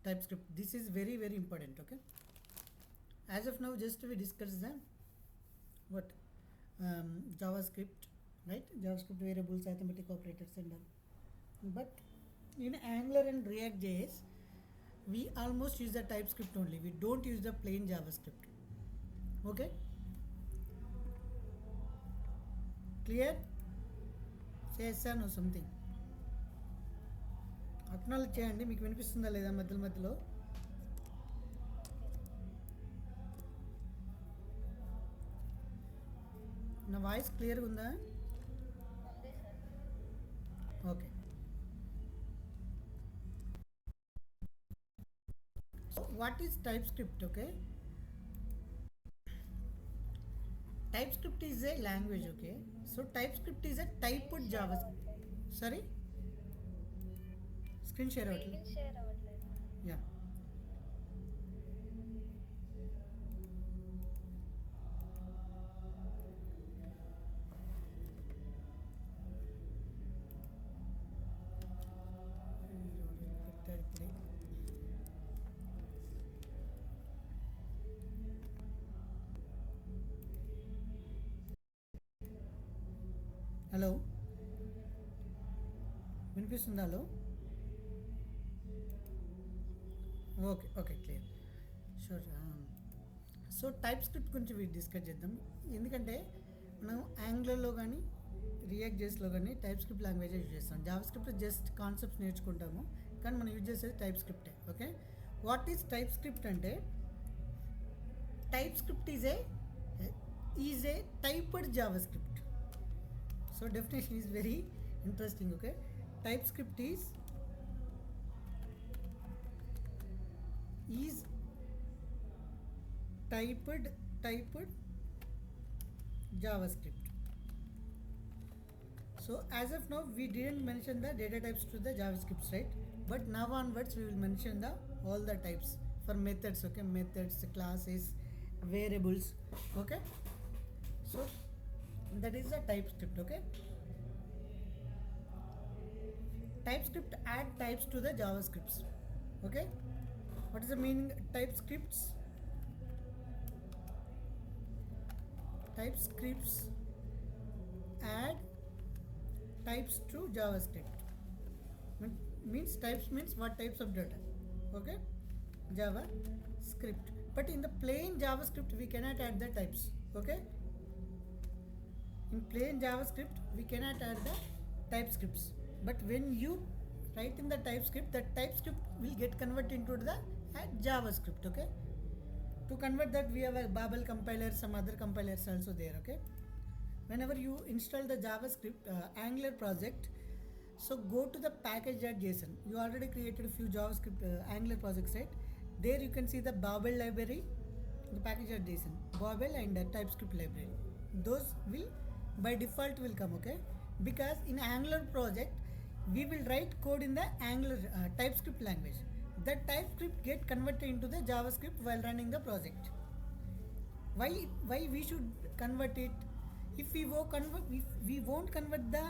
TypeScript. This is very very important. Okay, as of now just we discussed the what JavaScript, right? JavaScript variables, arithmetic operators and all. But in Angular and React JS we almost use the TypeScript only. We don't use the plain JavaScript. Okay, clear? Say yes or no something. Acknowledge చేయండి. మీకు వినిపిస్తుందా లేదా మధ్యలో మధ్యలో? నా voice క్లియర్గా ఉందా? Okay. So what is TypeScript? Okay, TypeScript is a language. Okay, so TypeScript is a typed JavaScript. Sorry, screen share అవ్వట్లేదు. Yeah. హలో, వినిపిస్తుందా? Hello, okay okay, clear, sure. So TypeScript గురించి డిస్కస్ చేద్దాం. ఎందుకంటే మనం యాంగులర్లో కానీ react జేస్లో కానీ TypeScript language use చేస్తాం. JavaScript just concepts నేర్చుకుంటాము, కానీ మనం యూజ్ చేసేది TypeScript. Okay, what is TypeScript అంటే TypeScript is a typed JavaScript. So definition is very interesting. Okay, TypeScript is typed JavaScript. So as of now we didn't mention the data types to the JavaScript, right? But now onwards we will mention the all the types for methods. Okay, methods, classes, variables. Okay, so that is the TypeScript. Okay, TypeScript add types to the JavaScripts. Okay, what is the meaning? TypeScripts add types to JavaScript. Means types means what types of data. Okay, JavaScript. But in the plain JavaScript we cannot add the types. Okay, in plain JavaScript we cannot add the TypeScripts. But when you write in the TypeScript, the TypeScript will get converted into the JavaScript. Okay, to convert that we have a Babel compiler, some other compilers also there. Okay, whenever you install the JavaScript Angular project, so go to the package.json. You already created a few JavaScript Angular projects, right? There you can see the Babel library, the package.json, Babel and the TypeScript library. Those will by default will come. Okay, because in Angular project we will write code in the Angular TypeScript language. That TypeScript get converted into the JavaScript while running the project. Why we should convert it? If we won't convert the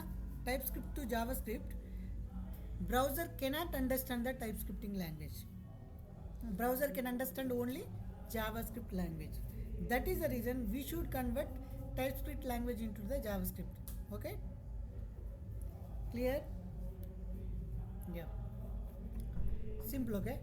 TypeScript to JavaScript, browser cannot understand the TypeScripting language. Browser can understand only JavaScript language. That is the reason we should convert TypeScript language into the JavaScript. Okay, clear? Yeah, simple. Okay,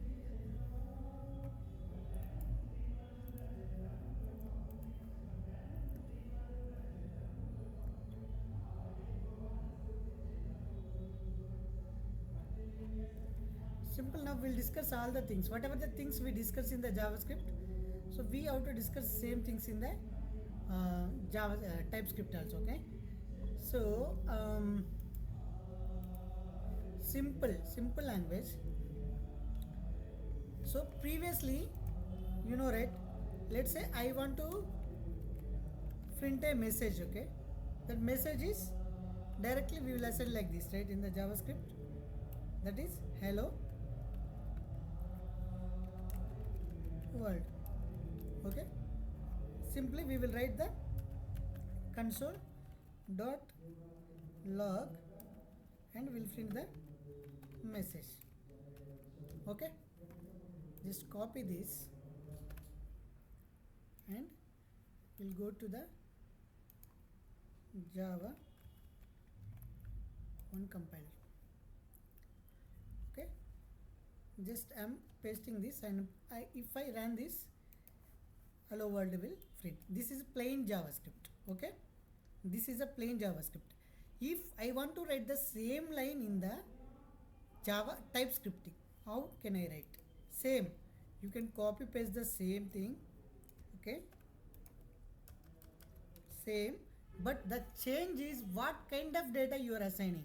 simple. Now we'll discuss all the things, whatever the things we discuss in the JavaScript, so we have to discuss same things in the TypeScript also. Okay, so simple language. So previously, you know, right, let's say I want to print a message. Okay, that message is directly we will assign like this, right, in the JavaScript. That is hello world. Okay, simply we will write the console dot log and we'll print the message. Okay, just copy this and we'll go to the Java 1 compiler. Okay, just I'm pasting this, and if I run this, hello world will print. This is plain JavaScript. Okay, this is a plain JavaScript. If I want to write the same line in the Java TypeScripting, how can I write? Same, you can copy paste the same thing. Okay, same, but the change is what kind of data you are assigning.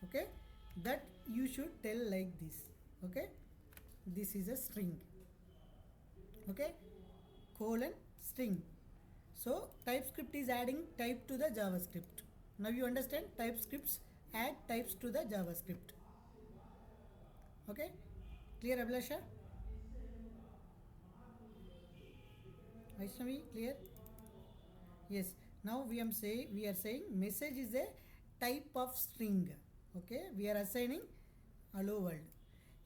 Okay, that you should tell like this. Okay, this is a string. Okay, colon string. So TypeScript is adding type to the JavaScript. Now you understand, TypeScripts add types to the JavaScript. Okay, clear Abhilasha? Vaishnavi, clear? Yes. Now we are saying message is a type of string. Okay, we are assigning hello world.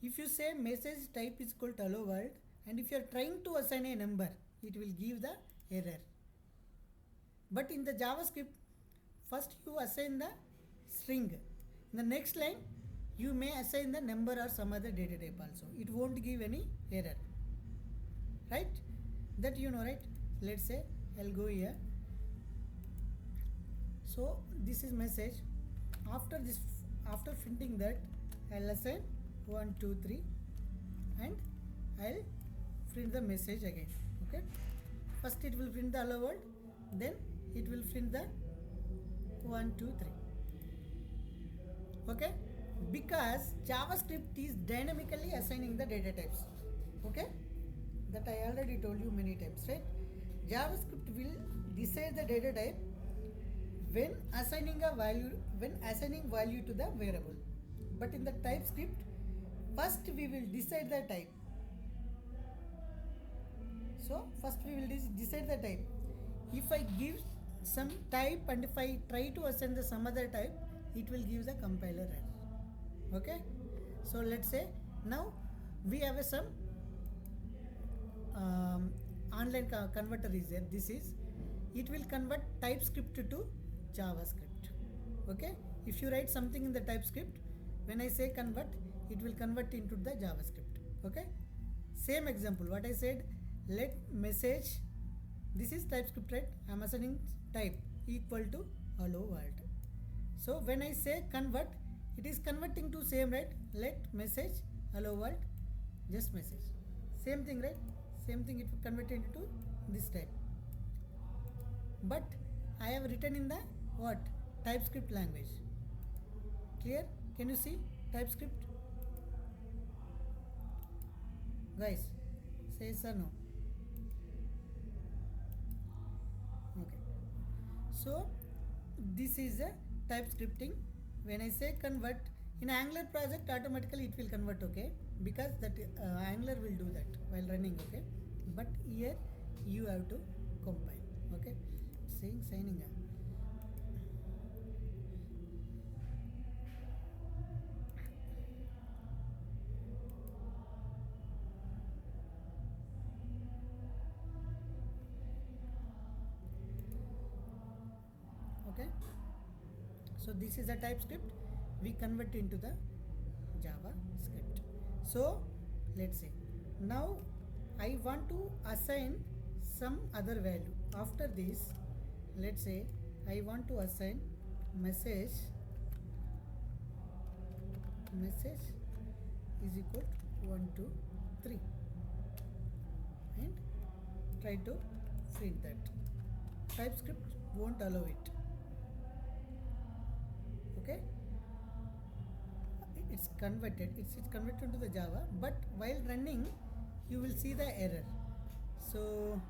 If you say message type is equal to hello world, and if you are trying to assign a number, it will give the error. But in the JavaScript, first you assign the string. In the next line, you may assign the number or some other data type also. It won't give any error. Right? That you know, right? Let's say I'll go here. So this is message. After printing that, I'll assign 1, 2, 3, and I'll print the message again. Okay. First it will print the hello world, then it will print the 1, 2, 3. Okay, because JavaScript is dynamically assigning the data types. Okay, that I already told you many times, right? JavaScript will decide the data type when assigning value to the variable. But in the TypeScript, first we will decide the type. So first we will decide the type. If I give some type and if I try to assign the some other type, it will give the compiler error. Okay, so let's say now we have some online converter is there. It will convert TypeScript to JavaScript. Okay, if you write something in the TypeScript, when I say convert, it will convert into the JavaScript. Okay, same example what I said, let message, this is TypeScript, right? I am assigning type equal to hello world. So when I say convert, it is converting to same, right? Let message hello world, just message. Same thing, right? Same thing, it will convert into this type. But I have written in the what? TypeScript language. Clear? Can you see TypeScript? Guys, say yes or no? Okay. So this is a TypeScripting. When I say convert, in Angular project automatically it will convert, okay? Because that Angular will do that while running, okay? But here you have to compile, okay? Saying signing up. Okay, so this is a TypeScript, we convert into the JavaScript. So let's say now I want to assign some other value. After this, let's say I want to assign message is equal to 1, 2, 3 and try to print that. TypeScript won't allow it. Okay, it's converted to the Java, but while running you will see the error. So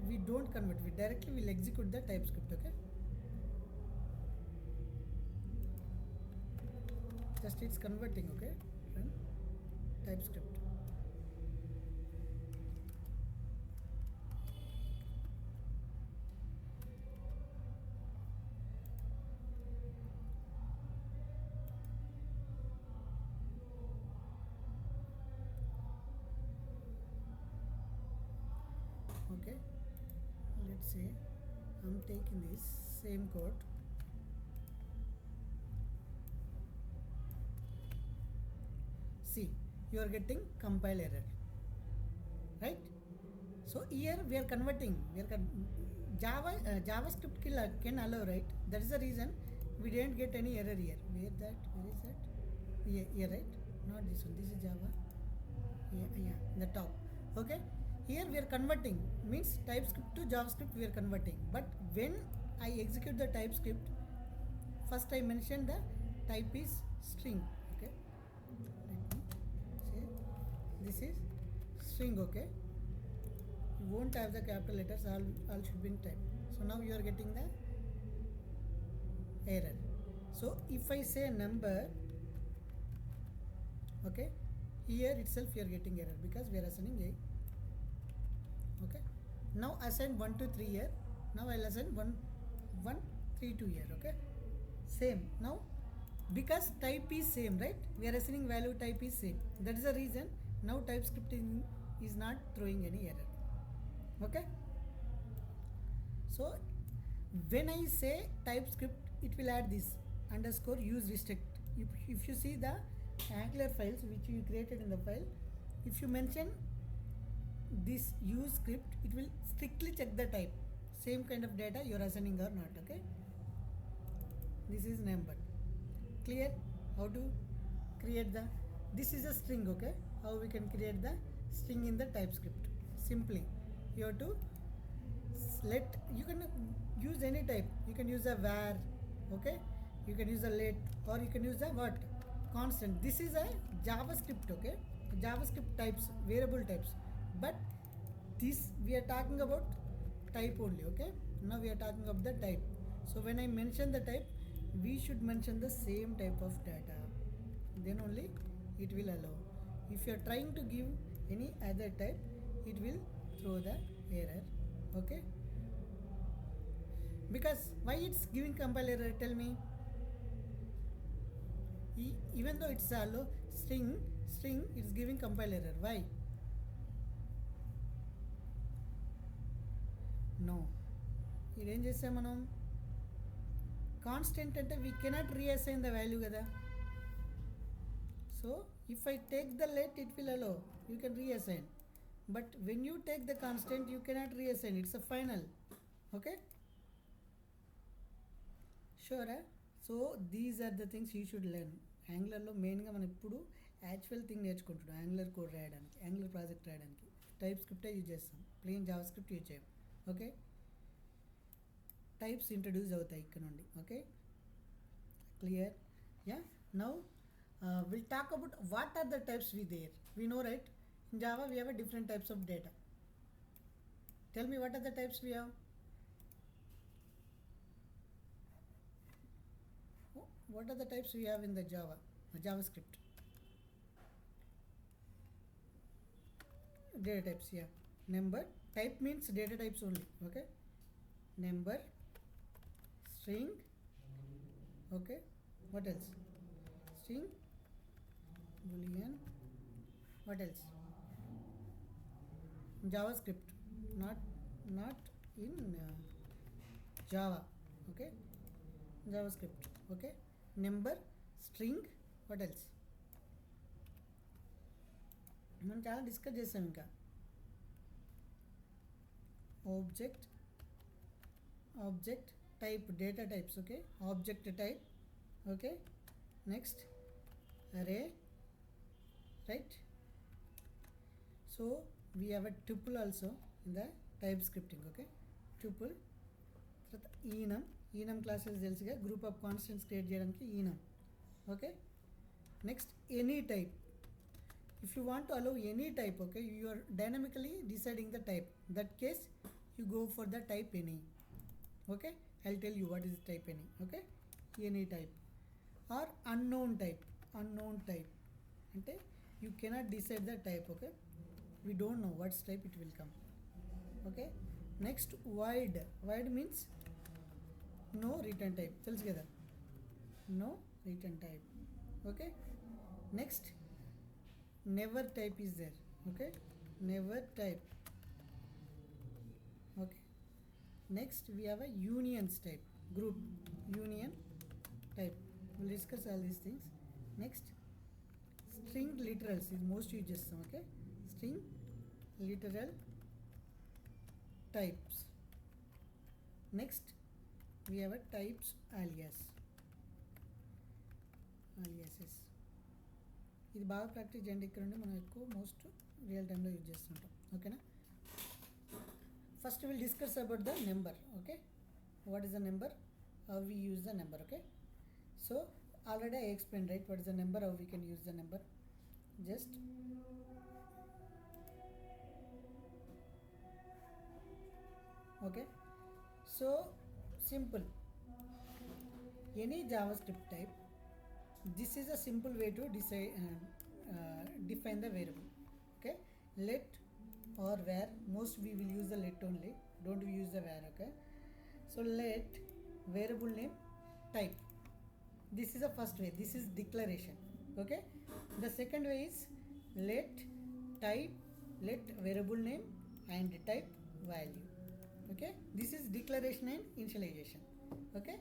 we don't convert, we directly will execute the TypeScript. Okay, just it's converting. Okay, run TypeScript. Okay, let's say I'm taking this same code. See, you are getting compile error, right? So here we are converting. JavaScript can allow, right? That is the reason we didn't get any error here. Where is that? Here, right? Not this one. This is Java. Yeah, the top. Okay. Here we are converting, means TypeScript to JavaScript we are converting. But when I execute the TypeScript, first I mentioned the type is string. Okay. Let me say this is string. Okay. You won't have the capital letters, all should be in type. So now you are getting the error. So if I say number, okay, here itself you are getting error because we are assigning a. Okay, now assign 1 to 3 here. Now I'll assign 1 1 3 2 here. Okay, same. Now because type is same, right? We are assigning value type is same. That is the reason now TypeScript is not throwing any error. Okay, so when I say TypeScript, it will add this underscore use restrict. If you see the Angular files which you created in the file, if you mention this use script, it will strictly check the type, same kind of data you are assigning or not. Okay, this is number. Clear how to create the, this is a string. Okay, how we can create the string in the TypeScript? Simply you have to let, you can use any type. You can use a var, okay, you can use a let, or you can use a what, constant. This is a JavaScript. Okay, JavaScript types, variable types, but this we are talking about type only. Okay, now we are talking about the type. So when I mention the type, we should mention the same type of data, then only it will allow. If you are trying to give any other type, it will throw the error. Okay, because why it's giving compile error, tell me? Even though it's a string, it's giving compile error. Why? No, ఇదేం చేస్తాం మనం, constant అంటే we cannot reassign the value కదా. So if I take the let, it will allow, you can reassign. But when you take the constant, you cannot reassign, it's a final. Okay, షూరా? So these are the things you should learn. యాంగులర్లో మెయిన్గా మనం ఇప్పుడు actual thing నేర్చుకుంటున్నాం. Angular code రాయడానికి, Angular project రాయడానికి type స్క్రిప్టే use చేస్తాం, ప్లెయిన్ జావా స్క్రిప్ట్ యూజ్ చేయం. ఓకే, టైప్స్ ఇంట్రడ్యూస్ అవుతాయి ఇక్కడ నుండి. Okay, clear? Yeah, now will talk about what are the types we there. We know, right? In Java we have different types of data. Tell me, what are the types we have? What are the types we have in the JavaScript? Data types, yeah. Number, type means data types only. Okay, number, string. Okay, what else? String, boolean. What else? JavaScript, not in Java. Okay, JavaScript. Okay, number, string, what else? మనం చాలా discuss చేసాం. ఇంకా object type, data types. Okay, object type. Okay, next array, right? So we have a tuple also in the type scripting. Okay, tuple. తర్వాత enum classes తెలుసుగా, group of constants create చేయడానికి enum. Okay, next any type. If you want to allow any type, okay, you are dynamically deciding the type. That case, you go for the type any. Okay, I'll tell you what is type any. Okay, any type or unknown type. Ante you cannot decide the type. Okay, we don't know what type it will come. Okay, next void means no return type. Tells together, no return type. Okay, next never type is there. Okay, never type. Next we have a unions type, group union type. We'll discuss all these things. Next, string literals is most used చేస్తాం. Okay, string literal types. Next we have a types aliases. ఇది బాగా practice చేయండి. ఇక్కడ నుండి మనం ఎక్కువ most real టైంలో use చేస్తుంటాం. ఓకేనా? First will discuss about the number. Okay, what is the number, how we use the number. Okay, so already I explain, right, what is the number, how we can use the number. Just okay, so simple. Any JavaScript type, this is a simple way to define the variable. Okay, let or where, most we will use the let only, don't we use the where. Okay, so let variable name type, this is the first way, this is declaration. Okay, the second way is let type, let variable name and type value. Okay, this is declaration and initialization. Okay,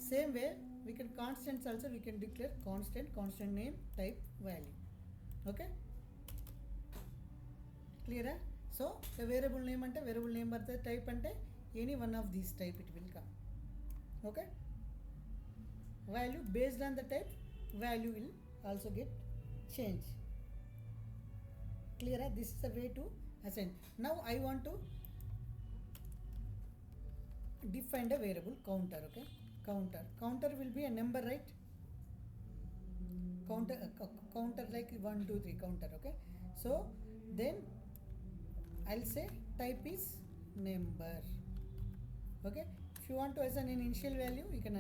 same way we can constants also, we can declare constant name type value. Okay, clear? So the variable name ante variable name barthe, type ante any one of these type it will come. Okay, value based on the type, value will also get changed. Clear? This is the way to assign. Now I want to define the variable counter. Okay, counter will be a number, right? Counter like 1 2 3 counter. Okay, so then I'll say type is number. Okay, if you want to assign an initial value, you can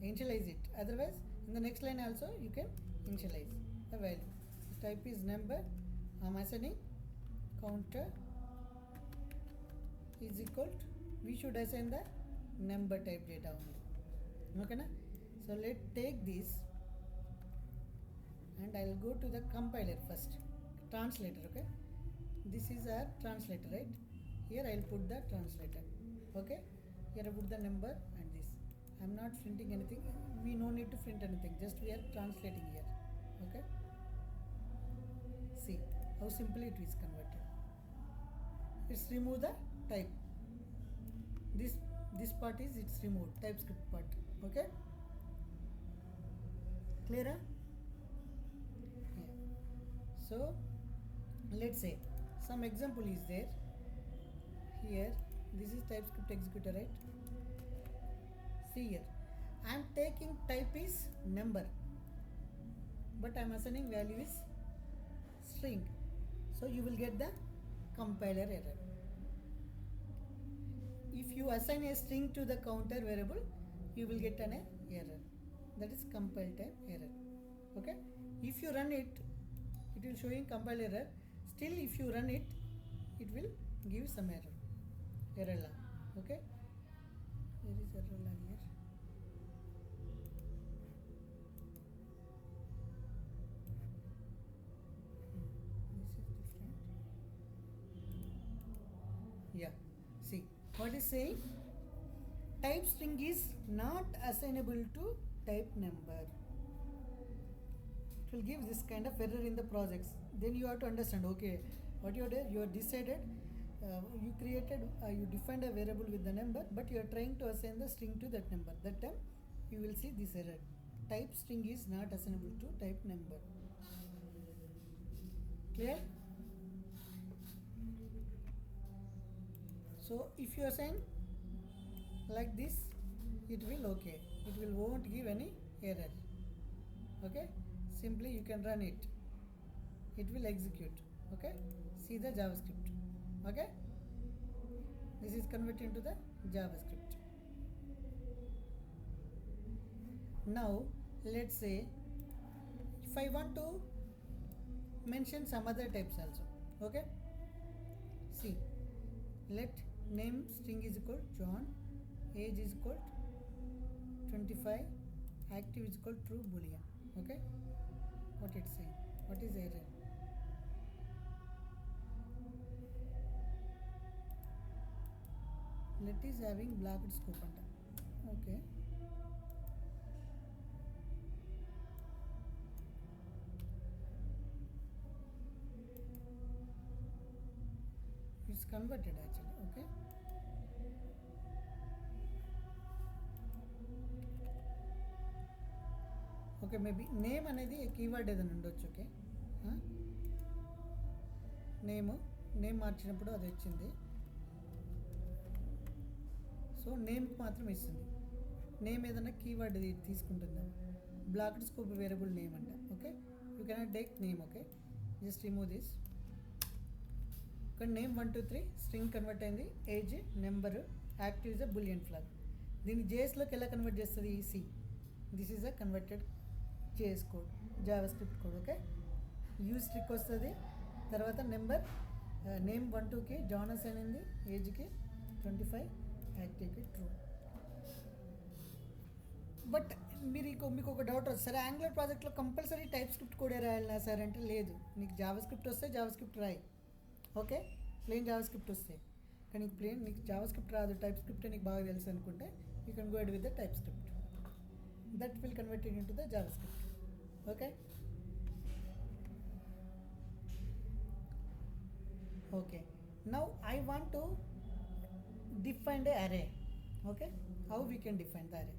initialize it. Otherwise in the next line also you can initialize the value. Type is number, I'm assigning counter is equal to, we should assign the number type data only. Okay na? So let's take this and I'll go to the compiler first, translator. Okay, this is our translator, right? Here I'll put the translator. Okay, here I put the number and this. I'm not printing anything, we no need to print anything, just we are translating here. Okay, see how simply it is converted. It's remove the type, this part is, it's removed, TypeScript part. Okay, clear? Yeah. So let's say some example is there here. This is TypeScript executor, right? See here, I am taking type is number, but I am assigning value is string, so you will get the compiler error. If you assign a string to the counter variable, you will get an error, that is compile time error. Okay, if you run it, it will showing compile error. Still if you run it, it will give some error log. Okay, there is error log here. This is different. Yeah, see what is saying, type string is not assignable to type number. It will give this kind of error in the projects. Then you have to understand, okay, what you did, you have decided, you created, you defined a variable with the number, but you are trying to assign the string to that number. That time you will see this error, type string is not assignable to type number. Clear? So if you assign like this, it will okay, it will won't give any error. Okay, simply you can run it, it will execute. Okay, see the JavaScript. Okay, this is converted into the JavaScript. Now let's say if I want to mention some other types also. Okay, see, let name string is equal John, age is equal 25, active is equal true boolean. Okay, what it's saying, what is error? let is having blocked scope అంట. Okay, it's converted actually. Okay, okay, maybe name అనేది keyword ఏదైనా ఉండొచ్చు. Okay, name మార్చినప్పుడు అది వచ్చింది. So నేమ్కి మాత్రం ఇస్తుంది. Name ఏదైనా కీవర్డ్ తీసుకుంటుందా. బ్లాక్డ్ స్కోప్ వేరియబుల్ నేమ్ అంట. Okay, you cannot take name. Okay, just remove this. ఇక్కడ నేమ్ 1 2 3 స్ట్రింగ్ కన్వర్ట్ అయింది. Age, number, active is a boolean flag. దీన్ని జేఎస్లోకి ఎలా కన్వర్ట్ చేస్తుంది? See, this is a converted JS code, JavaScript code. Okay, use trick వస్తుంది. తర్వాత number, name 1 2కి John assign అయింది, ఏజ్కి 25, యాక్టివ్కి ట్రూ. బట్ మీకు ఒక డౌట్ వస్తుంది, సరే యాంగులర్ ప్రాజెక్ట్లో కంపల్సరీ టైప్ స్క్రిప్ట్ కోడే రాయాలన్నా సార్ అంటే, లేదు, నీకు జావా స్క్రిప్ట్ వస్తే జావా స్క్రిప్ట్ రాయి. ఓకే, ప్లెయిన్ జావా స్క్రిప్ట్ వస్తే. కానీ నీకు జావా స్క్రిప్ట్ రాదు, టైప్ స్క్రిప్ట్ నీకు బాగా తెలుసు అనుకుంటే you can go ed with the type script. That will convert it into the Java script. Okay, okay, now I want to define the array. Okay, how we can define the array?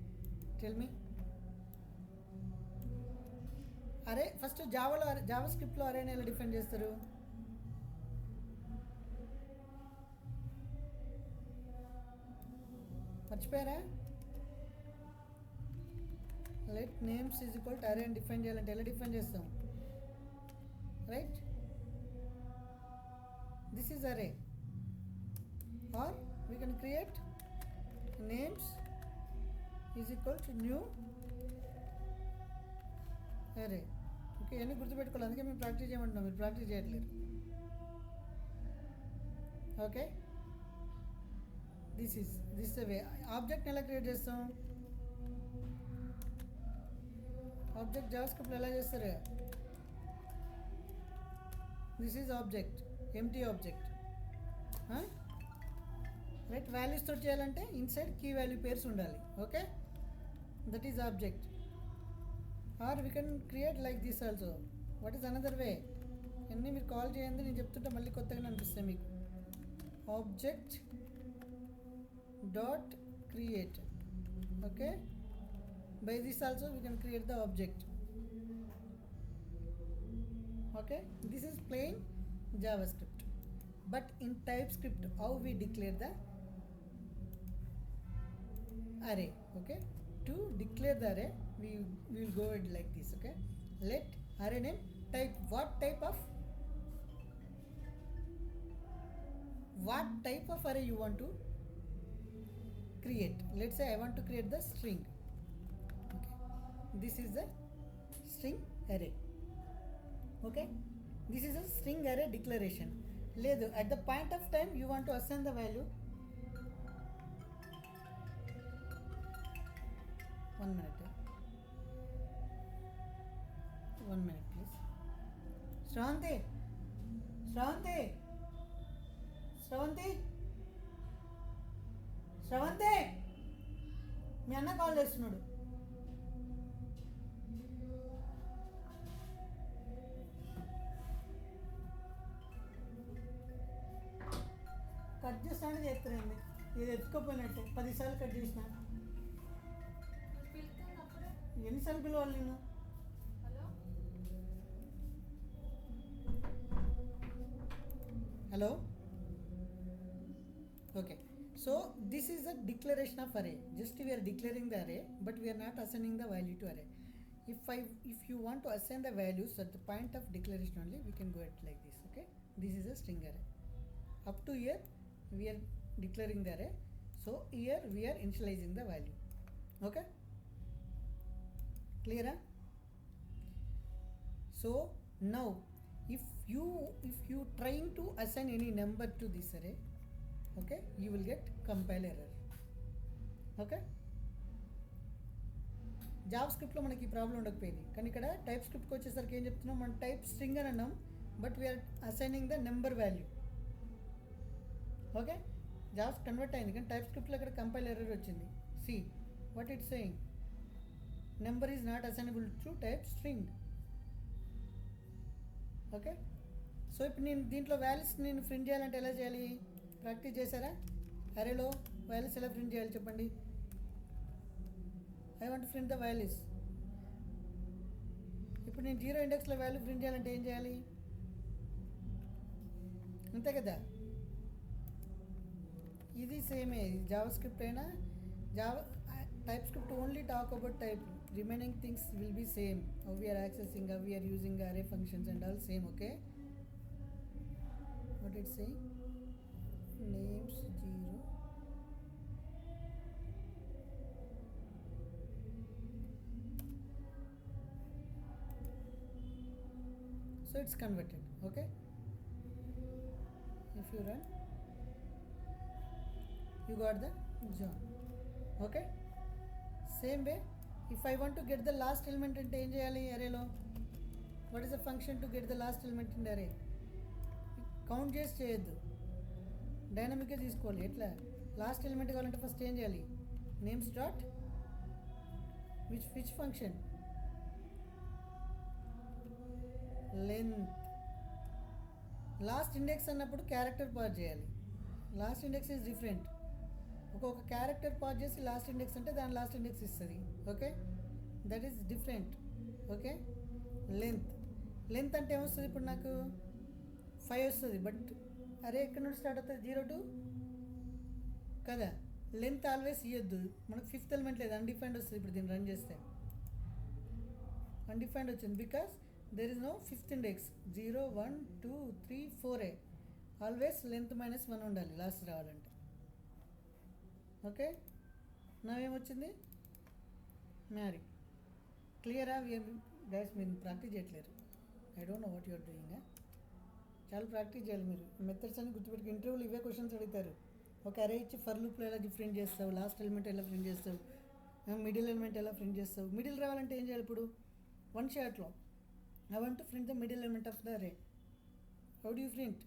Tell me. array first జావా స్క్రిప్ట్లో అరేని ఎలా define చేస్తారు? మర్చిపోయారా? Let names is equal to array అని define చేయాలంటే ఎలా define చేస్తాం? Right, this is array, or we can create names is equal to new array. Okay, అన్నీ గుర్తుపెట్టుకోవాలి, అందుకే మేము ప్రాక్టీస్ చేయమంటున్నాం, మీరు ప్రాక్టీస్ చేయట్లేదు. Okay, this is the way. ఆబ్జెక్ట్ని ఎలా క్రియేట్ చేస్తాం? ఆబ్జెక్ట్ జావా స్క్రిప్ట్లో ఎలా చేస్తారు? This is object, empty object. Right, values తోటి చేయాలంటే ఇన్సైడ్ కీ వాల్యూ పేర్స్ ఉండాలి. Okay, that is object. Or we can create like this also. What is another way? అన్నీ మీరు కాల్ చేయండి, నేను చెప్తుంటే మళ్ళీ కొత్తగా అనిపిస్తాయి మీకు. Object dot create. Okay, by this also we can create the object. Okay, this is plain JavaScript. But in TypeScript, how we declare the array? Okay, to declare the array, we will go it like this. Okay, let array name type. What type of array you want to create? Let's say I want to create the string. Okay, this is the string array. Okay, this is a string array declaration. లేదు, at the point of time you want to assign the value. 1 minute please. Sravanthi మీ అన్న call చేస్తున్నాడు. Cut చేస్తానని చెప్తానండి, ఇది ఎత్తుకోపోయినట్టు 10 సార్లు cut చేసిన. ఎన్నిసార్లు పిలవాలి నేను? Hello. Okay, so this is the declaration of array. Just we're declaring the array, but we're not assigning the value to array. If you want to assign the values at the point of declaration only, we can go it like this. Okay, this is a string array. Up to here we are declaring the array, so here we are initializing the value. Okay, clear? So now if you trying to assign any number to this array, okay, you will get compile error. Okay, జావా స్క్రిప్ట్లో మనకి ఈ problem ఉండకపోయింది, కానీ ఇక్కడ type స్క్రిప్ట్కి వచ్చేసరికి ఏం చెప్తున్నాం, మనం టైప్ స్ట్రింగ్ అని అన్నాం, but we're assigning the number value. Okay, jobs convert అయింది కానీ టైప్ స్క్రిప్ట్లో ఇక్కడ కంపైల్ ఎర్రర్ వచ్చింది. See what it's saying, number is not assignable to type string. Okay, so ఇప్పుడు నేను దీంట్లో వాల్యూస్ నేను ప్రింట్ చేయాలంటే ఎలా చేయాలి? ప్రాక్టీస్ చేశారా? అరేలో వాల్యూస్ ఎలా ప్రింట్ చేయాలి చెప్పండి. I want print the values. ఇప్పుడు నేను 0 ఇండెక్స్లో వాల్యూ ప్రింట్ చేయాలంటే ఏం చేయాలి? అంతే కదా, ఇది సేమే. జావా స్క్రిప్ట్ అయినా Java TypeScript only talk about type, remaining things will be same. How we are accessing, how we are using array functions and all same. Okay, what it say, names 0, so it's converted. Okay, if you run you got the John. Okay, same way if I want to get the last element ante em cheyali array lo, what is the function to get the last element in the array? Count చేసి చేయొద్దు, డైనమిక్గా తీసుకోవాలి. ఎట్లా last element కావాలంటే first ఏం చేయాలి? Names dot which function, length. Last index అన్నప్పుడు character pass చేయాలి. Last index is different. ఒక్కొక్క క్యారెక్టర్ పాస్ చేసి లాస్ట్ ఇండెక్స్ అంటే దాని లాస్ట్ ఇండెక్స్ ఇస్తుంది. Okay, that is different. Okay, length. Length అంటే ఏమొస్తుంది? ఇప్పుడు నాకు 5 వస్తుంది, బట్ అరే ఎక్కడి నుండి స్టార్ట్ అవుతుంది? 0 to కదా. లెంత్ ఆల్వేస్ ఇవ్వద్దు, మనకు 5th ఎలిమెంట్ లేదు, అన్డిఫైన్డ్ వస్తుంది. ఇప్పుడు దీన్ని రన్ చేస్తే అన్డిఫైన్డ్ వచ్చింది because there is no 5th index. 0 1 2 3 4 always length -1 ఉండాలి లాస్ట్ రావాలంటే. ఓకే, నావేమొచ్చింది? మ్యారీ. క్లియరా గైస్? మీరు ప్రాక్టీస్ చేయట్లేరు. I don't know what you are doing. చాలా ప్రాక్టీస్ చేయాలి మీరు. మెథడ్స్ అని గుర్తుపెట్టుకు. ఇంటర్వ్యూలు ఇవే క్వశ్చన్స్ అడుగుతారు. ఒక అరే ఇచ్చి ఫర్ లూప్లో ఎలా ప్రింట్ చేస్తావు, లాస్ట్ ఎలిమెంట్ ఎలా ప్రింట్ చేస్తావు, మిడిల్ ఎలిమెంట్ ఎలా ప్రింట్ చేస్తావు. మిడిల్ రావాలంటే ఏం చేయాలి? ఇప్పుడు 1 షాట్లో I want to print the middle element of the array. How do you print?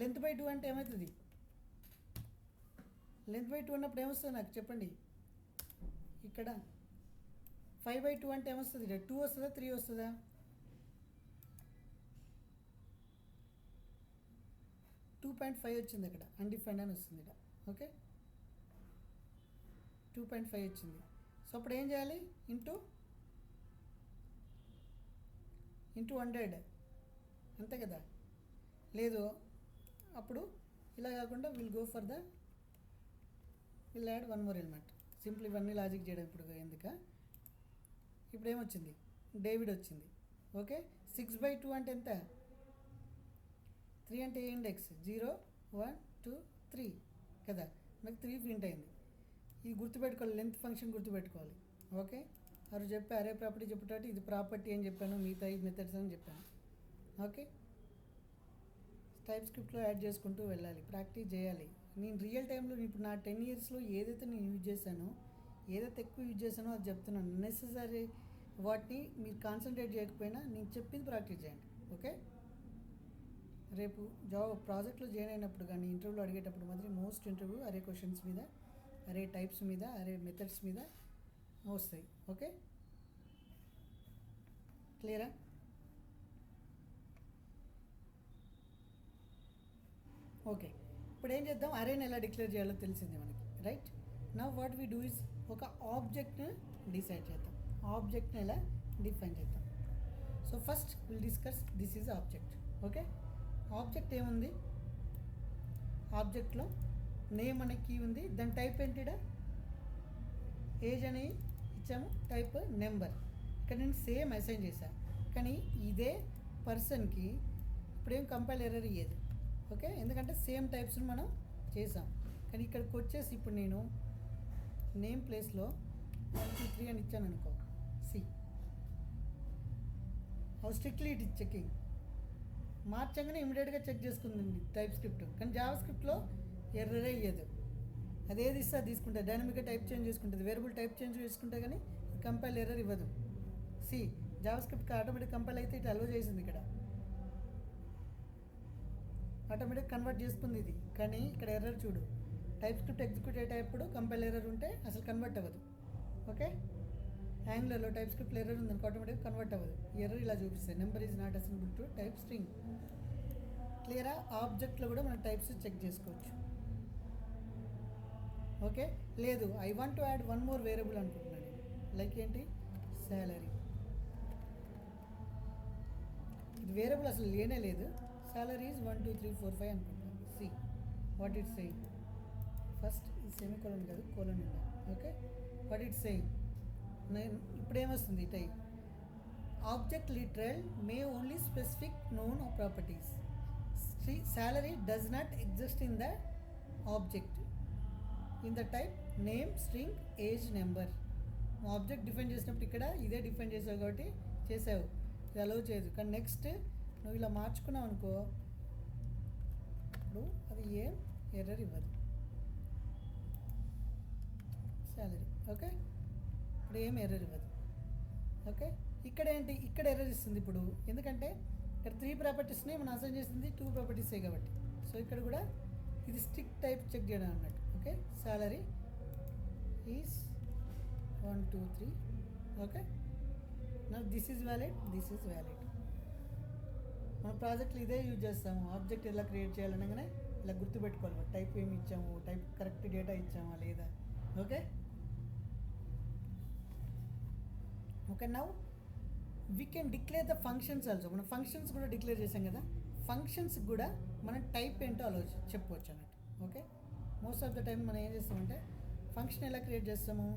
Length by 2 అంటే ఏమవుతుంది? లెంత్ బై 2 అన్నప్పుడు ఏమొస్తుంది నాకు చెప్పండి. ఇక్కడ 5/2 అంటే ఏమొస్తుంది? 2 వస్తుందా 3 వస్తుందా? 2.5 వచ్చింది అక్కడ, అన్డిఫైన్డ్ అని వస్తుంది ఇక్కడ. ఓకే, 2.5 వచ్చింది. సో అప్పుడు ఏం చేయాలి? ఇంటూ 100 అంతే కదా. లేదు అప్పుడు ఇలా కాకుండా will go for the will add 1 more element. Simple ఇవన్నీ లాజిక్ చేయడం ఇప్పుడు ఎందుక. ఇప్పుడు ఏమొచ్చింది? డేవిడ్ వచ్చింది. ఓకే, 6/2 అంటే ఎంత? 3 అంటే ఏ ఇండెక్స్? 0 1 2 3 కదా. నాకు 3 ప్రింట్ అయింది. ఇది గుర్తుపెట్టుకోవాలి, లెంత్ ఫంక్షన్ గుర్తుపెట్టుకోవాలి. ఓకే, అవి చెప్పి అరే ప్రాపర్టీ చెప్పేటట్టు ఇది ప్రాపర్టీ అని చెప్పాను, మిగతా ఈ మెథడ్స్ అని చెప్పాను. ఓకే, టైప్ స్క్రిప్ట్లో యాడ్ చేసుకుంటూ వెళ్ళాలి, ప్రాక్టీస్ చేయాలి. నేను రియల్ టైంలో ఇప్పుడు నా 10 yearsలో ఏదైతే నేను యూజ్ చేశానో, ఏదైతే ఎక్కువ యూజ్ చేశానో అది చెప్తున్నాను. నెసెసరీ వాటిని మీరు కాన్సన్ట్రేట్ చేయకపోయినా నేను చెప్పింది ప్రాక్టీస్ చేయండి. ఓకే, రేపు జాబ్ ప్రాజెక్ట్లో జాయిన్ అయినప్పుడు కానీ ఇంటర్వ్యూలో అడిగేటప్పుడు మాత్రం మోస్ట్ ఇంటర్వ్యూ అరే క్వశ్చన్స్ మీద, అరే టైప్స్ మీద, అరే మెథడ్స్ మీద వస్తాయి. ఓకే, క్లియరా? ఓకే, ఇప్పుడు ఏం చేద్దాం? అరేని ఎలా డిక్లేర్ చేయాలో తెలిసింది మనకి, right? Now what we do is ఒక ఆబ్జెక్ట్ని డిసైడ్ చేద్దాం, ఆబ్జెక్ట్ని ఎలా డిఫైన్ చేద్దాం. So first will discuss this is object. Okay, object ఏముంది? ఆబ్జెక్ట్లో నేమ్ అనే కీ ఉంది, దాని టైప్ ఏంటిడా? ఏజ్ అని ఇచ్చాము, టైప్ నెంబర్. ఇక్కడ నేను సేమ్ అసైన్ చేశాను, కానీ ఇదే పర్సన్కి ఇప్పుడేం కంపైల్ ఎర్రర్ ఇయ్యేది. ఓకే, ఎందుకంటే సేమ్ టైప్స్ని మనం చేసాం. కానీ ఇక్కడికి వచ్చేసి ఇప్పుడు నేను నేమ్ ప్లేస్లో 1 2 3 అని ఇచ్చాను అనుకో. See how strictly it is checking. మార్చంగానే ఇమీడియట్గా చెక్ చేసుకుందండి టైప్ స్క్రిప్ట్. కానీ జావా స్క్రిప్ట్లో ఎర్రరే ఇయ్యదు. అదేది ఇస్తే అది తీసుకుంటుంది, డైనమిక్గా టైప్ చేంజ్ చేసుకుంటుంది, వేరియబుల్ టైప్ చేంజ్ చేసుకుంటే కానీ కంపైల్ ఎర్రర్ ఇవ్వదు. సి జావా స్క్రిప్ట్కి ఆటోమేటిక్ కంపైల్ అయితే ఇటు అలో చేసింది. ఇక్కడ ఆటోమేటిక్ కన్వర్ట్ చేసుకుంది ఇది. కానీ ఇక్కడ ఎర్రర్ చూడు, టైప్ స్క్రిప్ట్ ఎగ్జిక్యూట్ అయ్యేటప్పుడు కంపైల్ ఎర్రర్ ఉంటే అసలు కన్వర్ట్ అవ్వదు. ఓకే, యాంగులర్లో టైప్ స్క్రిప్ట్లో ఎర్రర్ ఉందనుకో ఆటోమేటిక్ కన్వర్ట్ అవ్వదు. ఎర్రర్ ఇలా చూపిస్తాయి, number is not assignable to type string. క్లియరా? ఆబ్జెక్ట్లో కూడా మనం టైప్స్ చెక్ చేసుకోవచ్చు. ఓకే, లేదు I want to add one more variable అనుకుంటున్నాను నేను. లైక్ ఏంటి? శాలరీ. ఇది వేరియబుల్ అసలు లేనే లేదు. శాలరీ ఈజ్ 1 2 3 4 5 అనుకుంటున్నాను. See what it saying. First ఈ సెమీ కోలన్ కాదు, కోలన్ ఉండాలి. Okay, what it saying. నేను ఇప్పుడు ఏమొస్తుంది type object literal May only specific known properties. Salary does not exist in the object in the type name string age number. Object define చేసినప్పుడు ఇక్కడ ఇదే define చేసావు కాబట్టి చేసావు, ఇది అలౌ చేయదు. కానీ నెక్స్ట్ నువ్వు ఇలా మార్చుకున్నావు అనుకో, ఇప్పుడు అది ఏం ఎర్రర్ ఇవ్వదు. శాలరీ ఓకే, ఇప్పుడు ఏం ఎర్రర్ ఇవ్వదు. ఓకే, ఇక్కడ ఏంటి, ఇక్కడ ఎర్రర్ ఇస్తుంది ఇప్పుడు. ఎందుకంటే ఇక్కడ 3 ప్రాపర్టీస్ని మనం అసైన్ చేసింది 2 ప్రాపర్టీసే కాబట్టి. సో ఇక్కడ కూడా ఇది స్టిక్ టైప్ చెక్ చేయడం అన్నట్టు. Okay, salary is 1 2 3. ఓకే, నా this is valid, this is valid. మన ప్రాజెక్ట్లో ఇదే యూజ్ చేస్తాము. ఆబ్జెక్ట్ ఎలా క్రియేట్ చేయాలనగానే ఇలా గుర్తుపెట్టుకోవాలి, టైప్ ఏమి ఇచ్చాము, టైప్ కరెక్ట్ డేటా ఇచ్చామా లేదా. Okay okay, now we can declare the functions also. మనం ఫంక్షన్స్ కూడా డిక్లేర్ చేసాం కదా, ఫంక్షన్స్ కూడా మనం టైప్ ఏంటో చెప్పవచ్చు అన్నట్టు. Okay, most of the time మనం ఏం చేస్తామంటే ఫంక్షన్ ఎలా క్రియేట్ చేస్తాము,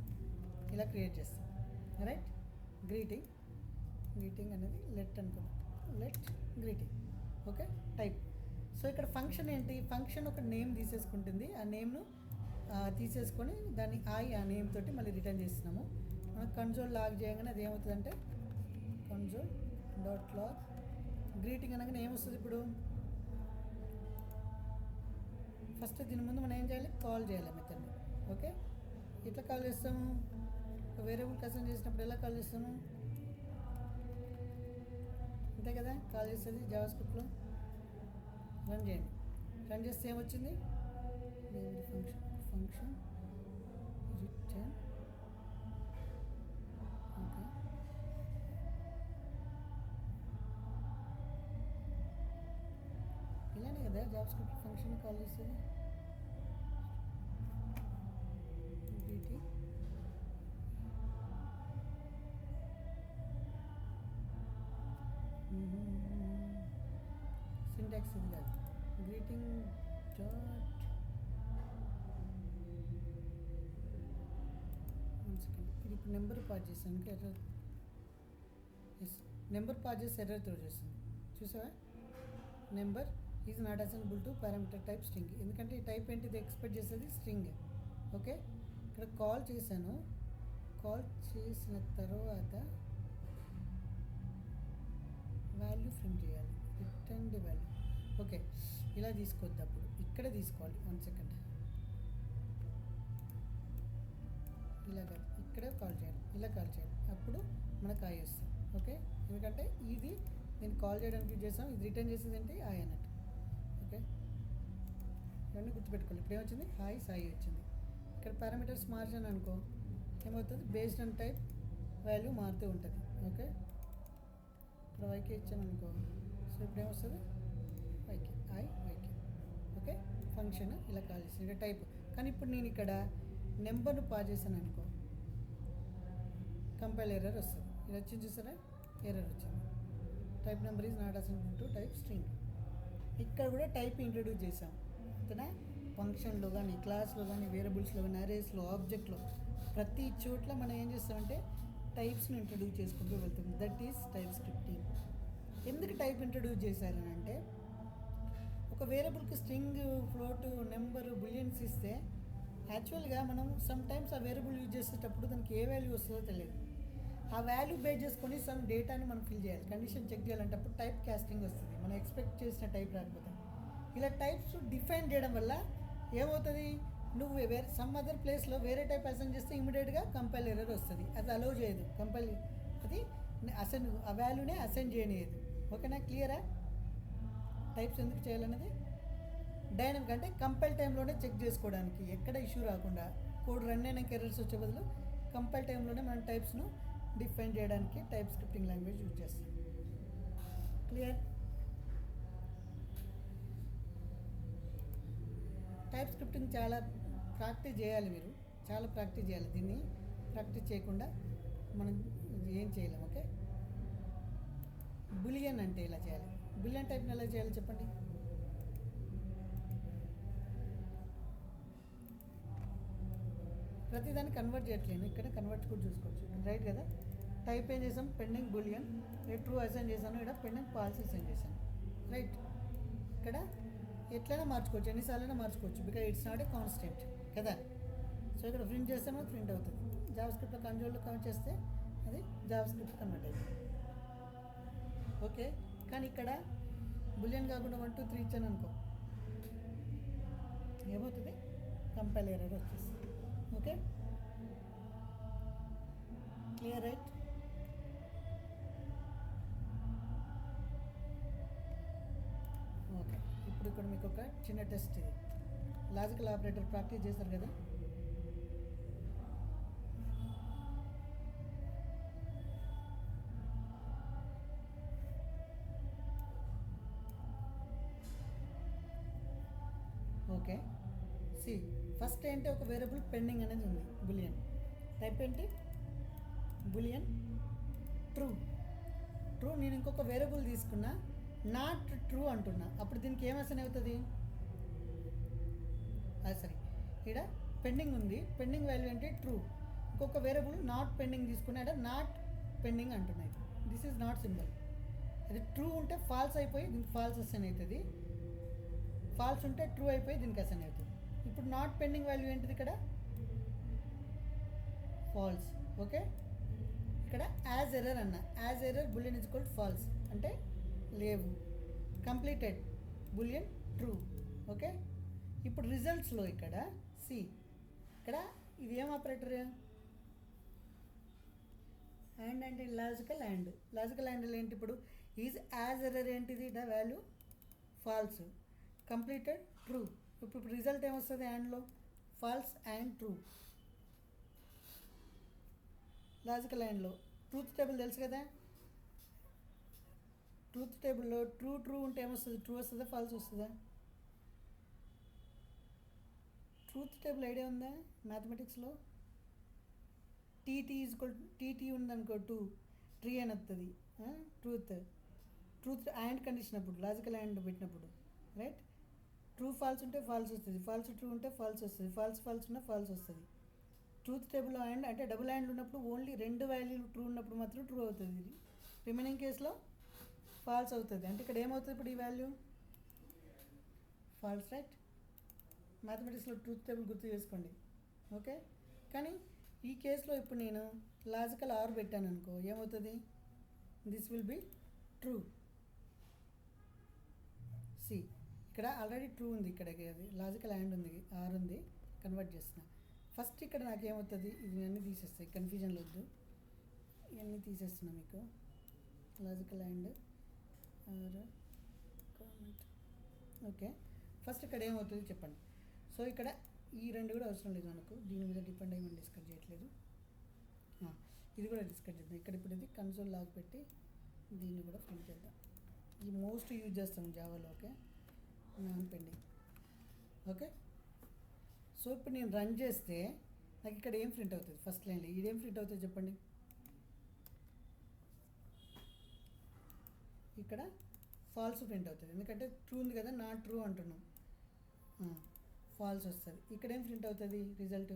ఇలా క్రియేట్ చేస్తాం. రైట్, గ్రీటింగ్ అనేది లెట్ అనుకున్నాం, let greeting. Okay, type. So ఇక్కడ ఫంక్షన్ ఏంటి, ఫంక్షన్ ఒక నేమ్ తీసేసుకుంటుంది. ఆ నేమ్ను తీసేసుకొని దాన్ని ఆ నేమ్ తోటి మళ్ళీ రిటర్న్ చేస్తున్నాము. మనం కన్సోల్ లాగ్ చేయగానే అది ఏమవుతుందంటే కన్సోల్ డాట్ లాగ్ గ్రీటింగ్ అనగానే ఏమొస్తుంది. ఇప్పుడు ఫస్ట్ దీని ముందు మనం ఏం చేయాలి, కాల్ చేయాలి మెథడ్ని. ఓకే, ఎట్లా కాల్ చేస్తాము, ఒక వేరియబుల్ అసైన్ చేసినప్పుడు ఎలా కాల్ చేస్తాము, అంతే కదా కాల్ చేసేది. జావా స్క్రిప్ట్లో రన్ చేయండి, రన్ చేస్తే ఏమొచ్చింది, ఫంక్షన్ రిటర్న్. ఓకే, ఇలానే కదా జావా స్క్రిప్ట్ ఫంక్షన్ కాల్ చేసేది. బీటీ సింటాక్స్ ఇది కాదు, గ్రీటింగ్ డాట్ 1 సెకండ్. ఇది ఇప్పుడు నెంబర్ పాస్ చేసాను, ఎర్రర్. ఎస్, నెంబర్ పాస్ చేసి ఎర్రర్ త్రో చేస్తుంది. చూసావా, number is not assignable to parameter type string. ఎందుకంటే ఈ టైప్ ఏంటి, ఇది ఎక్స్పెక్ట్ చేసేది స్ట్రింగ్. ఓకే, ఇక్కడ కాల్ చేశాను, కాల్ చేసిన తర్వాత వాల్యూ ప్రింట్ చేయాలి, రిటర్న్ ది వాల్యూ. ఓకే, ఇలా తీసుకోవద్దు, అప్పుడు ఇక్కడ తీసుకోవాలి. 1 సెకండ్, ఇలా కాదు, ఇక్కడ కాల్ చేయాలి, ఇలా కాల్ చేయాలి, అప్పుడు మనకు ఐ వస్తుంది. ఓకే, ఎందుకంటే ఇది నేను కాల్ చేయడానికి యూజ్ చేసాం, ఇది రిటర్న్ చేసేది ఏంటి ఐ అన్నట్టు. ఓకే, ఇవన్నీ గుర్తుపెట్టుకోవాలి. ఇప్పుడు ఏమొచ్చింది, హాయ్ సాయి వచ్చింది. ఇక్కడ పారామీటర్స్ మార్చాను అనుకో ఏమవుతుంది, బేస్డ్ ఆన్ టైప్ వాల్యూ మారుతూ ఉంటుంది. ఓకే, ఇప్పుడు వైకే ఇచ్చాను అనుకో, సో ఇప్పుడు ఏమొస్తుంది, వైకే వైకే. ఓకే, ఫంక్షన్ ఇలా కాల్ చేస్తాను, ఇక్కడ టైప్. కానీ ఇప్పుడు నేను ఇక్కడ నెంబర్ను పాస్ చేశాను అనుకో, కంపైల్ ఎర్రర్ వస్తుంది. ఇది వచ్చింది చూసారా, ఎర్రర్ వచ్చింది. Type number is not assignable to type string. ఇక్కడ కూడా టైప్ ఇంట్రడ్యూస్ చేసాం అంతేనా. ఫంక్షన్లో కానీ, క్లాస్లో కానీ, వేరియబుల్స్లో కానీ, అరేస్లో, ఆబ్జెక్ట్లో, ప్రతి చోట్ల మనం ఏం చేస్తామంటే టైప్స్ని ఇంట్రడ్యూస్ చేసుకుంటూ వెళ్తాం. That is type scripting. ఎందుకు టైప్ ఇంట్రడ్యూస్ చేశారని అంటే, ఒక వేరియబుల్కి స్ట్రింగ్, ఫ్లోట్, నెంబర్, బులియన్స్ ఇస్తే యాక్చువల్గా మనం సమ్ టైమ్స్ ఆ వేరియబుల్ యూజ్ చేసేటప్పుడు దానికి ఏ వాల్యూ వస్తుందో తెలియదు. ఆ వాల్యూ బేస్ చేసుకొని సమ్ డేటాని మనం ఫిల్ చేయాలి, కండిషన్ చెక్ చేయాలంటే అప్పుడు టైప్ కాస్టింగ్ వస్తుంది, మనం ఎక్స్పెక్ట్ చేసిన టైప్ రాకపోతే. ఇలా టైప్స్ డిఫైన్ చేయడం వల్ల ఏమవుతుంది, నువ్వు సమ్ అదర్ ప్లేస్లో వేరే టైప్ అసైన్ చేస్తే ఇమీడియట్గా కంపైల్ ఎర్రర్ వస్తుంది. అది అలౌ చేయదు, కంపైల్ అది అసైన్, ఆ వాల్యూనే అసైన్ చేయనియదు. ఓకేనా, క్లియరా టైప్స్ ఎందుకు చేయాలన్నది. డైనమిక్ అంటే కంపైల్ టైంలోనే చెక్ చేసుకోవడానికి, ఎక్కడ ఇష్యూ రాకుండా కోడ్ రన్ అయినాక ఎర్రర్స్ వచ్చే బదులు కంపైల్ టైంలోనే మనం టైప్స్ను డిఫైన్ చేయడానికి టైప్ స్క్రిప్టింగ్ లాంగ్వేజ్ యూజ్ చేస్తాం. క్లియర్? టైప్ స్క్రిప్టింగ్ చాలా ప్రాక్టీస్ చేయాలి, మీరు చాలా ప్రాక్టీస్ చేయాలి. దీన్ని ప్రాక్టీస్ చేయకుండా మనం ఏం చేయలేం. ఓకే, బులియన్ అంటే ఇలా చేయాలి. బులియన్ టైప్ని ఎలా చేయాలి చెప్పండి. ప్రతిదాన్ని కన్వర్ట్ చేయట్లేదు, ఇక్కడ కన్వర్ట్ కూడా చూసుకోవచ్చు. రైట్ కదా, టైప్ ఏం చేసాం, పెండింగ్ బులియన్, ట్రూ అసైన్ చేశాను, ఇక్కడ పెండింగ్ ఫాల్స్ అసైన్ చేశాను. రైట్, ఇక్కడ ఎట్లయినా మార్చుకోవచ్చు, ఎన్నిసార్లైనా మార్చుకోవచ్చు, because it's not a constant కదా. సో ఇక్కడ ప్రింట్ చేస్తే ప్రింట్ అవుతుంది. జావా స్క్రిప్ట్లో కన్సోల్లో కన్వర్ట్ చేస్తే అది జావా స్క్రిప్ట్ కన్వర్ట్ అవుతుంది. ఓకే, కానీ ఇక్కడ బులియన్ కాకుండా 1 2 3 ఇచ్చాను అనుకో, ఏమవుతుంది, కంపైల్ ఎర్రర్ వచ్చేస్తుంది. Okay, clear? Right, okay. ఇప్పుడు ఇక్కడ మీకు ఒక చిన్న టెస్ట్, ఇది లాజికల్ ఆపరేటర్ ప్రాక్టీస్ చేస్తారు కదా. ఓకే, సి ఫస్ట్ ఏంటి, ఒక వేరియబుల్ పెండింగ్ అనేది ఉంది, బులియన్ టైప్ ఏంటి, బులియన్ ట్రూ. ట్రూ, నేను ఇంకొక వేరియబుల్ తీసుకున్నా, నాట్ ట్రూ అంటున్నా, అప్పుడు దీనికి ఏం అసైన్ అవుతుంది, అది సరే. ఇక్కడ పెండింగ్ ఉంది, పెండింగ్ వాల్యూ ఏంటి, ట్రూ. ఇంకొక వేరియబుల్ నాట్ పెండింగ్ తీసుకున్నా, నాట్ పెండింగ్ అంటున్నాయి. This is not symbol. అది ట్రూ ఉంటే ఫాల్స్ అయిపోయి దీనికి ఫాల్స్ అసైన్ అవుతుంది, ఫాల్స్ ఉంటే ట్రూ అయిపోయి దీనికి అసైన్ అవుతుంది. ఇప్పుడు నాట్ పెండింగ్ వాల్యూ ఏంటిది, ఇక్కడ ఫాల్స్. ఓకే, ఇక్కడ యాజ్ ఎర్రర్ అన్న, as error boolean is equal false అంటే లేవు. Completed bullion true. ఓకే, ఇప్పుడు రిజల్ట్స్లో ఇక్కడ సి, ఇక్కడ ఇది ఏం ఆపరేటర్, అండ్ అంటే లాజికల్ అండ్. లాజికల్ అండ్లో ఏంటి, ఇప్పుడు ఈజ్ యాజ్ ఎర్రర్ ఏంటిది, the value false, completed true. ఇప్పుడు రిజల్ట్ ఏమొస్తుంది, అండ్లో ఫాల్స్ అండ్ ట్రూ. లాజికల్ అండ్లో ట్రూత్ టేబుల్ తెలుసు కదా, ట్రూత్ టేబుల్లో ట్రూ ట్రూ ఉంటే ఏమొస్తుంది, ట్రూ వస్తుందా ఫాల్స్ వస్తుందా. ట్రూత్ టేబుల్ ఐడియా ఉందా మ్యాథమెటిక్స్లో, టీటీ ఈజ్ ఈక్వల్ టీటీ ఉందనుకో, టూ ట్రీ అని వస్తుంది. ట్రూత్ ట్రూత్ అండ్ కండిషన్ అప్పుడు, లాజికల్ అండ్ పెట్టినప్పుడు, రైట్. ట్రూ ఫాల్స్ ఉంటే ఫాల్స్ వస్తుంది, ఫాల్స్ ట్రూ ఉంటే ఫాల్స్ వస్తుంది, ఫాల్స్ ఫాల్స్ ఉన్నా ఫాల్స్ వస్తుంది. ట్రూత్ టేబుల్ అండ్ అంటే డబుల్ హ్యాండ్లు ఉన్నప్పుడు ఓన్లీ 2 వాల్యూలు ట్రూ ఉన్నప్పుడు మాత్రం ట్రూ అవుతుంది, ఇది రిమైనింగ్ కేసులో ఫాల్స్ అవుతుంది. అంటే ఇక్కడ ఏమవుతుంది, ఇప్పుడు ఈ వాల్యూ ఫాల్స్, రైట్. మ్యాథమెటిక్స్లో ట్రూత్ టేబుల్ గుర్తు చేసుకోండి. ఓకే, కానీ ఈ కేసులో ఇప్పుడు నేను లాజికల్ ఆర్ పెట్టాను అనుకో, ఏమవుతుంది, this will be true. See, ఇక్కడ ఆల్రెడీ ట్రూ ఉంది, ఇక్కడ లాజికల్ అండ్ ఉంది, ఆర్ ఉంది, కన్వర్ట్ చేస్తున్నా. ఫస్ట్ ఇక్కడ నాకేమవుతుంది, ఇది అన్నీ తీసేస్తాయి, కన్ఫ్యూజన్లో వద్దు, ఇవన్నీ తీసేస్తున్నా మీకు. Logical and are comment. Okay, first ఇక్కడ ఏమవుతుంది చెప్పండి. సో ఇక్కడ ఈ 2 కూడా అవసరం లేదు మనకు, దీని మీద డిపెండ్ అయ్యి మనం డిస్కస్ చేయట్లేదు. ఇది కూడా డిస్కస్ చేద్దాం. ఇక్కడ ఇప్పుడు ఇది కన్సోల్ లాగ్ పెట్టి దీన్ని కూడా ప్రింట్ చేద్దాం. ఈ మోస్ట్ యూజ్ చేస్తాం జావాలో. Okay, non pending. Okay, so ఇప్పుడు నేను రన్ చేస్తే నాకు ఇక్కడ ఏం ప్రింట్ అవుతుంది, ఫస్ట్ లైన్లో ఇదేం ప్రింట్ అవుతుంది చెప్పండి. ఇక్కడ ఫాల్స్ ప్రింట్ అవుతుంది, ఎందుకంటే ట్రూ ఉంది కదా, నాట్ ట్రూ అంటున్నాం, ఫాల్స్ వస్తుంది. ఇక్కడ ఏం ప్రింట్ అవుతుంది రిజల్ట్,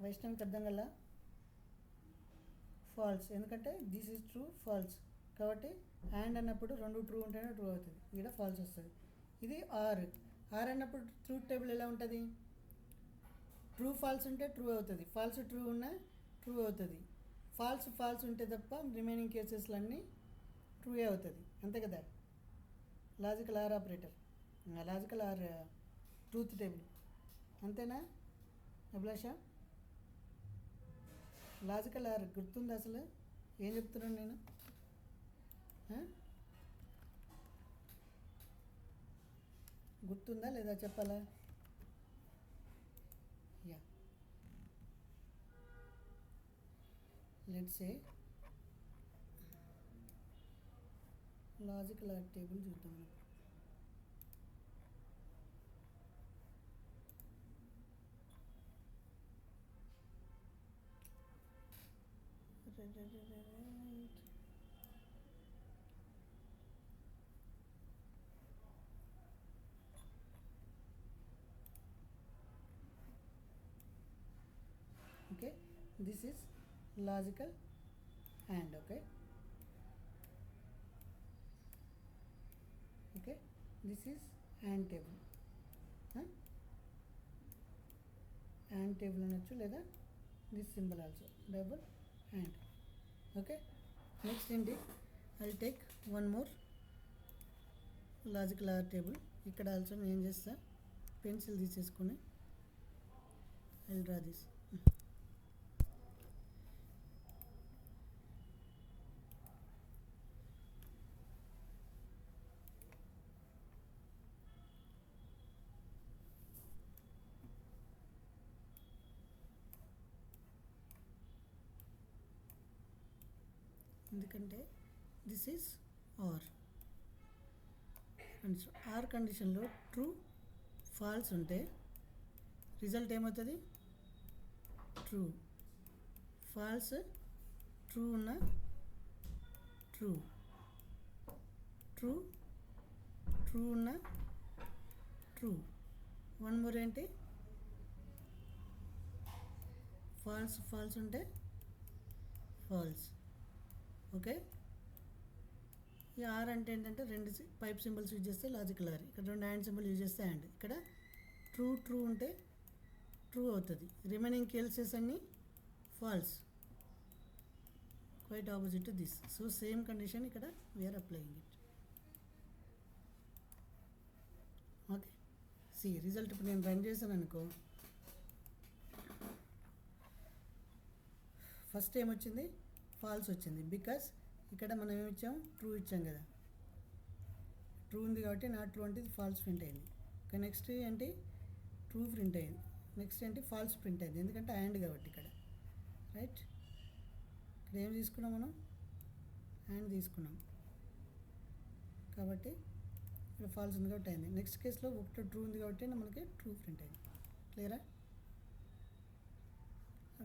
వైష్ణవికి అర్థం కల్లా ఫాల్స్, ఎందుకంటే దిస్ ఈజ్ ట్రూ ఫాల్స్ కాబట్టి అండ్ అన్నప్పుడు 2 ట్రూ ఉంటేనే ట్రూ అవుతుంది, ఇక్కడ ఫాల్స్ వస్తుంది. ఇది ఆర్, ఆర్ అన్నప్పుడు ట్రూత్ టేబుల్ ఎలా ఉంటుంది, ట్రూ ఫాల్స్ ఉంటే ట్రూ అవుతుంది, ఫాల్స్ ట్రూ ఉన్నా ట్రూ అవుతుంది, ఫాల్స్ ఫాల్స్ ఉంటే తప్ప రిమైనింగ్ కేసెస్లో అన్నీ ట్రూ అవుతుంది, అంతే కదా. Logical are operator, logical are truth table, అంతేనా అభిలాష. లాజికల్ ఆర్ గుర్తుంది అసలు, ఏం చెప్తున్నాను నేను, గుర్తుందా లేదా చెప్పాలా? Yeah, let's say logical or table చూద్దాం మనం. Okay, this is logical and okay, this is and table, and table అనొచ్చు లేదా this symbol also double and. Okay, next ఏంటి, I'll take one more logical or table. ఇక్కడ also నేను ఏం చేస్తా, pencil తీసేసుకొని I'll draw this. ఎందుకంటే this is or condition. Or కండిషన్లో ట్రూ ఫాల్స్ ఉంటే రిజల్ట్ ఏమవుతుంది, ట్రూ. ఫాల్స్ ట్రూ ఉన్న ట్రూ, ట్రూ ట్రూ ఉన్న ట్రూ. వన్ మోర్ ఏంటి, ఫాల్స్ ఫాల్స్ ఉంటే ఫాల్స్. ఓకే, ఈ ఆర్ అంటే ఏంటంటే రెండు పైప్ సింబల్స్ యూజ్ చేస్తే లాజికల్ ఆర్, ఇక్కడ రెండు హ్యాండ్ సింబల్ యూజ్ చేస్తే హ్యాండ్. ఇక్కడ ట్రూ ట్రూ ఉంటే ట్రూ అవుతుంది, రిమైనింగ్ కేసెస్ అన్నీ false, quite opposite to this. So same condition ఇక్కడ we are applying it. Okay, see result ఇప్పుడు నేను రన్ చేశాను అనుకో, ఫస్ట్ ఏమొచ్చింది, ఫాల్స్ వచ్చింది. బికాస్ ఇక్కడ మనం ఏమి ఇచ్చాం, ట్రూ ఇచ్చాం కదా, ట్రూ ఉంది కాబట్టి నాట్ ట్రూ అంటే ఫాల్స్ ప్రింట్ అయింది. ఇంకా నెక్స్ట్ ఏంటి, ట్రూ ప్రింట్ అయింది. నెక్స్ట్ ఏంటి, ఫాల్స్ ప్రింట్ అయింది, ఎందుకంటే అండ్ కాబట్టి ఇక్కడ. రైట్, ఇక్కడ ఏం తీసుకున్నాం మనం, అండ్ తీసుకున్నాం కాబట్టి ఇక్కడ ఫాల్స్ ఉంది కాబట్టి అయింది. నెక్స్ట్ కేసులో ఒకటి ట్రూ ఉంది కాబట్టి మనకి ట్రూ ప్రింట్ అయింది. క్లియరా?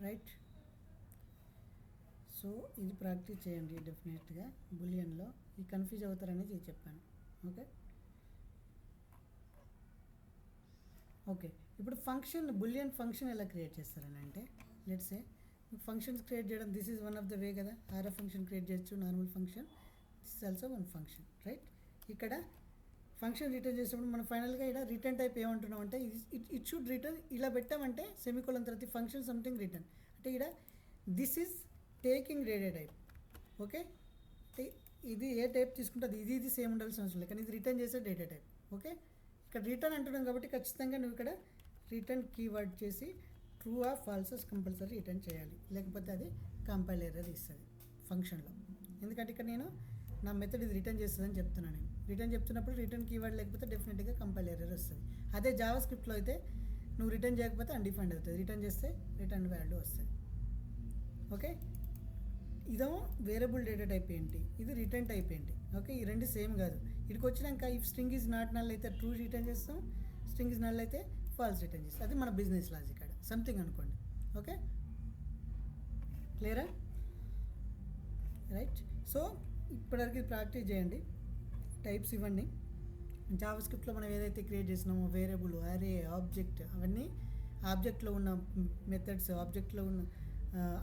రైట్. సో ఇది ప్రాక్టీస్ చేయండి డెఫినెట్గా బులియన్లో. ఈ కన్ఫ్యూజ్ అవుతారనేది ఇది చెప్పాను. ఓకే ఓకే ఇప్పుడు ఫంక్షన్, బులియన్ ఫంక్షన్ ఎలా క్రియేట్ చేస్తారని అంటే, లెట్స్ సే ఫంక్షన్స్ క్రియేట్ చేయడం, this is one of the way కదా. ఆర్ఎఫ్ ఫంక్షన్ క్రియేట్ చేయొచ్చు, normal function, this is also one function. Right, ఇక్కడ ఫంక్షన్ రిటర్న్ చేసినప్పుడు మనం ఫైనల్గా ఇక్కడ రిటర్న్ టైప్ ఏమంటున్నాం అంటే, ఇట్ షుడ్ రిటర్న్, ఇలా పెట్టామంటే సెమికోలన్ తర్వాత ఫంక్షన్ సంథింగ్ రిటర్న్ అంటే ఇక్కడ this is taking data type. Okay, ఇది ఏ టైప్ తీసుకుంటే అది ఇది సేమ్ ఉండాల్సిన అవసరం లేదు, కానీ ఇది రిటర్న్ చేసే డేటా టైప్. ఓకే, ఇక్కడ రిటర్న్ అంటున్నాం కాబట్టి ఖచ్చితంగా నువ్వు ఇక్కడ రిటర్న్ కీవర్డ్ చేసి ట్రూ ఆర్ ఫాల్సెస్ కంపల్సరీ రిటర్న్ చేయాలి, లేకపోతే అది కంపైల్ ఎర్రర్ ఇస్తుంది ఫంక్షన్లో. ఎందుకంటే ఇక్కడ నేను నా మెథడ్ ఇది రిటర్న్ చేస్తుందని చెప్తున్నాను. నేను రిటర్న్ చెప్తున్నప్పుడు రిటర్న్ కీవర్డ్ లేకపోతే డెఫినెట్గా కంపైల్ ఎర్రర్ వస్తుంది. అదే జావా స్క్రిప్ట్లో అయితే నువ్వు రిటర్న్ చేయకపోతే అన్డిఫైన్డ్ అవుతుంది, రిటర్న్ చేస్తే రిటర్న్ వాల్యూ వస్తుంది. ఓకే, ఇదో వేరియబుల్ డేటా టైప్ ఏంటి, ఇది రిటర్న్ టైప్ ఏంటి. ఓకే, ఈ రెండు సేమ్ కాదు. ఇక్కడికి వచ్చినాక if string is not null అయితే ట్రూ రిటర్న్ చేస్తాం, స్ట్రింగ్ ఈజ్ నల్ అయితే ఫాల్స్ రిటర్న్ చేస్తాం. అది మన బిజినెస్ లాజిక్ ఇక్కడ సంథింగ్ అనుకోండి. ఓకే, క్లియరా? రైట్, సో ఇప్పటివరకు ఇది ప్రాక్టీస్ చేయండి, టైప్స్ ఇవ్వండి. జావా స్క్రిప్ట్లో మనం ఏదైతే క్రియేట్ చేసినామో వేరియబుల్, అరే, ఆబ్జెక్ట్, అవన్నీ ఆబ్జెక్ట్లో ఉన్న మెథడ్స్, ఆబ్జెక్ట్లో ఉన్న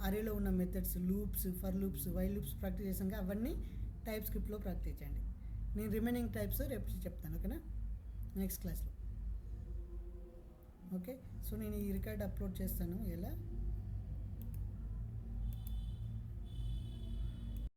అరేలో ఉన్న methods, loops, for loops, while loops practice చేసాక అవన్నీ టైప్ స్క్రిప్ట్లో ప్రాక్టీస్ చేయండి. నేను రిమైనింగ్ టైప్స్ రేపు చెప్తాను. ఓకేనా, నెక్స్ట్ క్లాస్లో. ఓకే, సో నేను ఈ రికార్డ్ అప్లోడ్ చేస్తాను ఎలా